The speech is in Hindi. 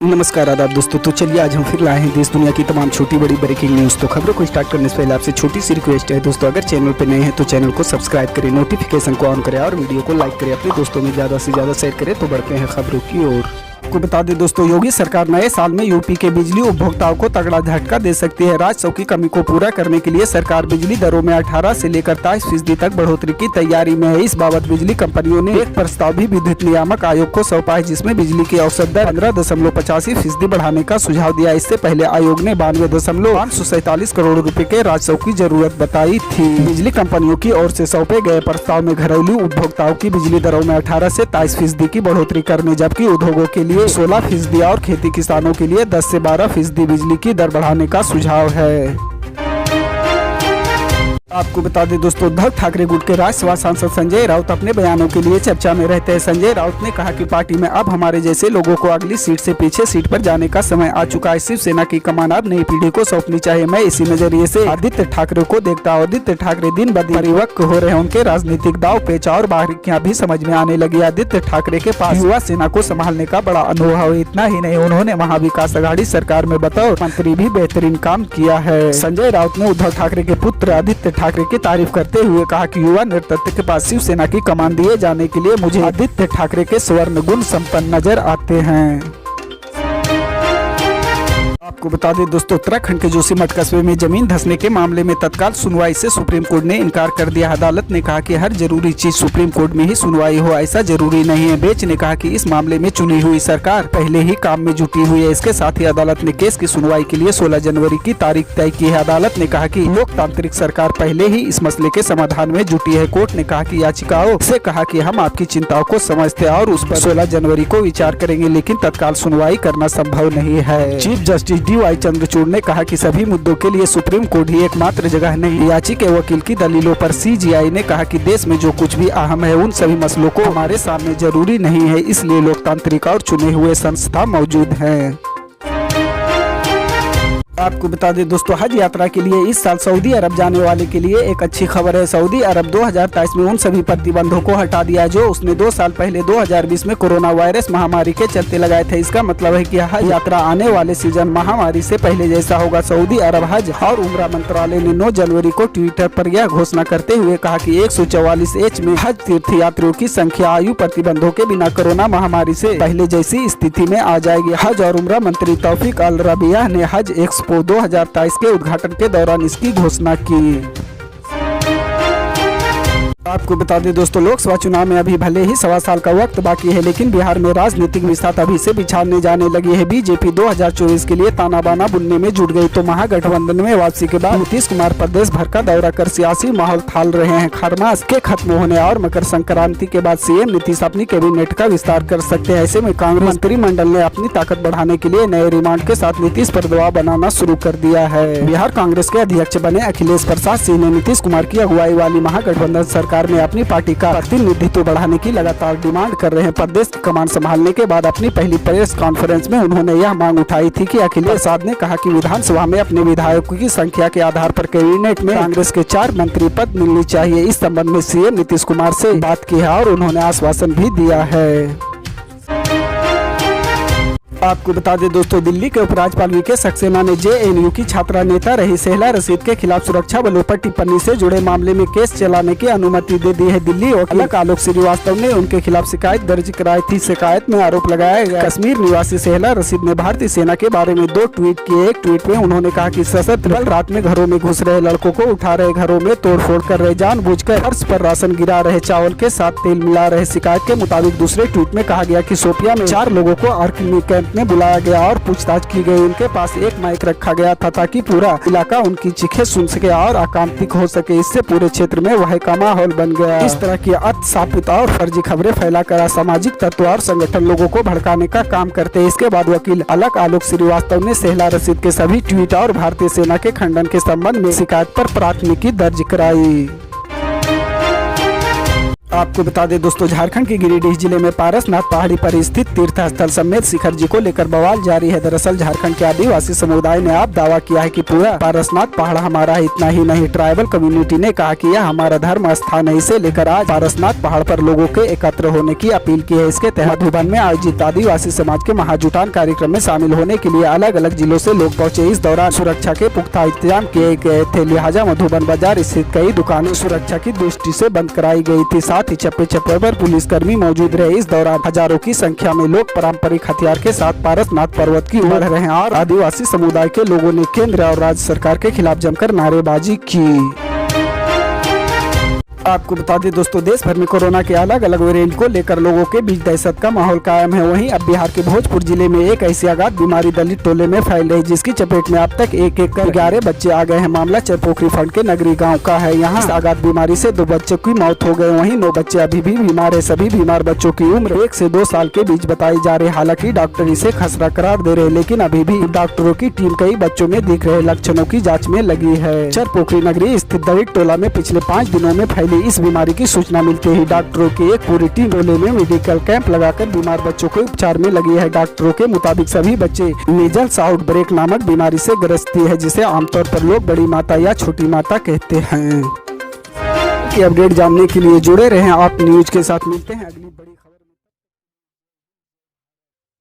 नमस्कार आदाब दोस्तों। तो चलिए आज हम फिर लाए हैं देश दुनिया की तमाम छोटी बड़ी ब्रेकिंग न्यूज़। तो खबरों को स्टार्ट करने से पहले आपसे छोटी सी रिक्वेस्ट है दोस्तों, अगर चैनल पर नए हैं तो चैनल को सब्सक्राइब करें, नोटिफिकेशन को ऑन करें और वीडियो को लाइक करें, अपने दोस्तों में ज़्यादा से ज़्यादा शेयर करें। तो बढ़ते हैं खबरों की ओर। आपको बता दें दोस्तों, योगी सरकार नए साल में यूपी के बिजली उपभोक्ताओं को तगड़ा झटका दे सकती है। राजस्व की कमी को पूरा करने के लिए सरकार बिजली दरों में 18 से लेकर 23% तक बढ़ोतरी की तैयारी में है। इस बाबत बिजली कंपनियों ने एक प्रस्ताव भी विद्युत नियामक आयोग को सौंपा है, जिसमें बिजली की औसत दर 15.85% बढ़ाने का सुझाव दिया। इससे पहले आयोग ने 92.547 करोड़ रुपए के राजस्व की जरूरत बताई थी। बिजली कंपनियों की ओर से सौंपे गए प्रस्ताव में घरेलू उपभोक्ताओं की बिजली दरों में 18 से 23% की बढ़ोतरी करने, जबकि उद्योगों के लिए 16% और खेती किसानों के लिए 10 से 12% बिजली की दर बढ़ाने का सुझाव है। आपको बता दें दोस्तों, उद्धव ठाकरे गुट के राज्यसभा सांसद संजय राउत अपने बयानों के लिए चर्चा में रहते हैं। संजय राउत ने कहा कि पार्टी में अब हमारे जैसे लोगों को अगली सीट से पीछे सीट पर जाने का समय आ चुका है। शिवसेना की कमान अब नई पीढ़ी को सौंपनी चाहिए। मैं इसी नजरिए से आदित्य ठाकरे को देखता हूँ। आदित्य ठाकरे दिन ब दिन परिपक्व हो रहे हैं। उनके राजनीतिक दाव पेच और बारीकियां भी समझ में आने लगी। आदित्य ठाकरे के पास युवा सेना को संभालने का बड़ा अनुभव है। इतना ही नहीं, उन्होंने महाविकास आघाड़ी सरकार में बतौर मंत्री भी बेहतरीन काम किया है। संजय राउत ने उद्धव ठाकरे के पुत्र आदित्य ठाकरे की तारीफ करते हुए कहा कि युवा नेतृत्व के पास शिवसेना की कमान दिए जाने के लिए मुझे आदित्य ठाकरे के स्वर्ण गुण संपन्न नजर आते हैं। आपको बता दें दोस्तों, उत्तराखंड के जोशीमठ कस्बे में जमीन धंसने के मामले में तत्काल सुनवाई से सुप्रीम कोर्ट ने इनकार कर दिया। अदालत ने कहा कि हर जरूरी चीज सुप्रीम कोर्ट में ही सुनवाई हो, ऐसा जरूरी नहीं है। बेंच ने कहा कि इस मामले में चुनी हुई सरकार पहले ही काम में जुटी हुई है। इसके साथ ही अदालत ने केस की सुनवाई के लिए 16 जनवरी की तारीख तय की है। अदालत ने कहा कि लोकतांत्रिक सरकार पहले ही इस मसले के समाधान में जुटी है। कोर्ट ने कहा कि याचिकाओं से कहा कि हम आपकी चिंताओं को समझते हैं और उस पर 16 जनवरी को विचार करेंगे, लेकिन तत्काल सुनवाई करना संभव नहीं है। चीफ जस्टिस DY चंद्रचूड़ ने कहा कि सभी मुद्दों के लिए सुप्रीम कोर्ट ही एकमात्र जगह नहीं। याची के वकील की दलीलों पर CJI ने कहा कि देश में जो कुछ भी अहम है उन सभी मसलों को हमारे सामने जरूरी नहीं है, इसलिए लोकतांत्रिक और चुने हुए संस्था मौजूद हैं। आपको बता दें दोस्तों, हज यात्रा के लिए इस साल सऊदी अरब जाने वाले के लिए एक अच्छी खबर है। सऊदी अरब 2023 में उन सभी प्रतिबंधों को हटा दिया जो उसने 2 साल पहले 2020 में कोरोना वायरस महामारी के चलते लगाए थे। इसका मतलब है कि हज यात्रा आने वाले सीजन महामारी से पहले जैसा होगा। सऊदी अरब हज और उम्रा मंत्रालय ने 9 जनवरी को ट्विटर पर यह घोषणा करते हुए कहा कि 144H में हज तीर्थ यात्रियों की संख्या आयु प्रतिबंधों के बिना कोरोना महामारी से पहले जैसी स्थिति में आ जाएगी। हज और उम्रा मंत्री तौफीक अल रबिया ने हज एक्सपो 2023 के उद्घाटन के दौरान इसकी घोषणा की। आपको बता दें दोस्तों, लोकसभा चुनाव में अभी भले ही 1.25 साल का वक्त बाकी है, लेकिन बिहार में राजनीतिक विसात अभी से बिछाने जाने लगी है। बीजेपी 2024 के लिए ताना बाना बुनने में जुट गई तो महागठबंधन में वापसी के बाद नीतीश कुमार प्रदेश भर का दौरा कर सियासी माहौल थाल रहे हैं। खरमास के खत्म होने और मकर संक्रांति के बाद सीएम नीतीश अपनी कैबिनेट का विस्तार कर सकते हैं। ऐसे में कांग्रेस मंत्रिमंडल ने अपनी ताकत बढ़ाने के लिए नए रिमांड के साथ नीतीश पर दबाव बनाना शुरू कर दिया है। बिहार कांग्रेस के अध्यक्ष बने अखिलेश प्रसाद सिंह ने नीतीश कुमार की अगुवाई वाली महागठबंधन सरकार में अपनी पार्टी का प्रतिनिधित्व बढ़ाने की लगातार डिमांड कर रहे हैं। प्रदेश की कमान संभालने के बाद अपनी पहली प्रेस कॉन्फ्रेंस में उन्होंने यह मांग उठाई थी कि अखिलेश प्रसाद ने कहा कि विधानसभा में अपने विधायकों की संख्या के आधार पर कैबिनेट में कांग्रेस के 4 मंत्री पद मिलनी चाहिए। इस संबंध में सीएम नीतीश कुमार से बात की है और उन्होंने आश्वासन भी दिया है। आपको बता दें दोस्तों, दिल्ली के उपराज्यपाल वीके सक्सेना ने JNU की छात्रा नेता रही सेहला रशीद के खिलाफ सुरक्षा बलों पर टिप्पणी से जुड़े मामले में केस चलाने की अनुमति दे दी है। दिल्ली वकील आलोक श्रीवास्तव ने उनके खिलाफ शिकायत दर्ज कराई थी। शिकायत में आरोप लगाया गया कश्मीर निवासी सेहला रशीद ने भारतीय सेना के बारे में 2 ट्वीट किए। एक ट्वीट में उन्होंने कहा कि सशस्त्र बल रात में घरों में घुस रहे लड़कों को उठा रहे, घरों में तोड़फोड़ कर रहे, जानबूझकर फर्श पर राशन गिरा रहे, चावल के साथ तेल मिला रहे। शिकायत के मुताबिक दूसरे ट्वीट में कहा गया कि शोपिया में 4 लोगों को आर्मी कैंप में बुलाया गया और पूछताछ की गई। उनके पास एक माइक रखा गया था ताकि पूरा इलाका उनकी चीखें सुन सके और आकांक्षित हो सके। इससे पूरे क्षेत्र में वह का माहौल बन गया। इस तरह की अर्थसापित और फर्जी खबरें फैलाकर असामाजिक तत्व और संगठन लोगों को भड़काने का काम करते हैं। इसके बाद वकील आलोक श्रीवास्तव ने सेहला रशीद के सभी ट्वीट और भारतीय सेना के खंडन के संबंध में शिकायत पर प्राथमिकी दर्ज कराई। आपको बता दें दोस्तों, झारखंड के गिरिडीह जिले में पारसनाथ पहाड़ी पर स्थित तीर्थ स्थल समेत शिखर जी को लेकर बवाल जारी है। दरअसल झारखंड के आदिवासी समुदाय ने आप दावा किया है कि पूरा पारसनाथ पहाड़ हमारा है। इतना ही नहीं, ट्राइबल कम्युनिटी ने कहा कि यह हमारा धर्म स्थान है। इसे लेकर आज पारसनाथ पहाड़ पर लोगों के एकत्र होने की अपील की है। इसके तहत मधुबन में आयोजित आदिवासी समाज के महाजुटान कार्यक्रम में शामिल होने के लिए अलग अलग जिलों से लोग पहुँचे। इस दौरान सुरक्षा के पुख्ता इंतजाम किए गए थे, लिहाजा मधुबन बाजार स्थित कई दुकानें सुरक्षा की दृष्टि से बंद कराई गई थी। साथ ही चप्पे चप्पे पर पुलिसकर्मी मौजूद रहे। इस दौरान हजारों की संख्या में लोग पारंपरिक हथियार के साथ पारसनाथ पर्वत की ओर रहे और आदिवासी समुदाय के लोगों ने केंद्र और राज्य सरकार के खिलाफ जमकर नारेबाजी की। आपको बता दें दोस्तों, देश भर में कोरोना के अलग अलग वेरिएंट को लेकर लोगों के बीच दहशत का माहौल कायम है। वहीं अब बिहार के भोजपुर जिले में एक ऐसी अगाध बीमारी दलित टोले में फैल रही, जिसकी चपेट में अब तक एक कर 11 बच्चे आ गए हैं। मामला चरपोखरी फंड के नगरी गांव का है। यहाँ अगाध बीमारी से 2 बच्चों की मौत हो गई। वहीं 9 बच्चे अभी भी बीमार है। सभी बीमार बच्चों की उम्र 1 से 2 साल के बीच बताई जा रही। हालांकि डॉक्टर इसे खसरा करार दे रहे, लेकिन अभी भी डॉक्टरों की टीम कई बच्चों में दिख रहे लक्षणों की जाँच में लगी है। चरपोखरी नगरी स्थित दलित टोला में पिछले 5 दिनों में फैली इस बीमारी की सूचना मिलते ही डॉक्टरों की एक पूरी टीम टोले में मेडिकल कैंप लगाकर बीमार बच्चों को उपचार में लगी है। डॉक्टरों के मुताबिक सभी बच्चे मीजल्स आउटब्रेक नामक बीमारी से ग्रस्त है, जिसे आमतौर पर लोग बड़ी माता या छोटी माता कहते हैं। अपडेट जानने के लिए जुड़े रहें आप न्यूज के साथ। मिलते हैं।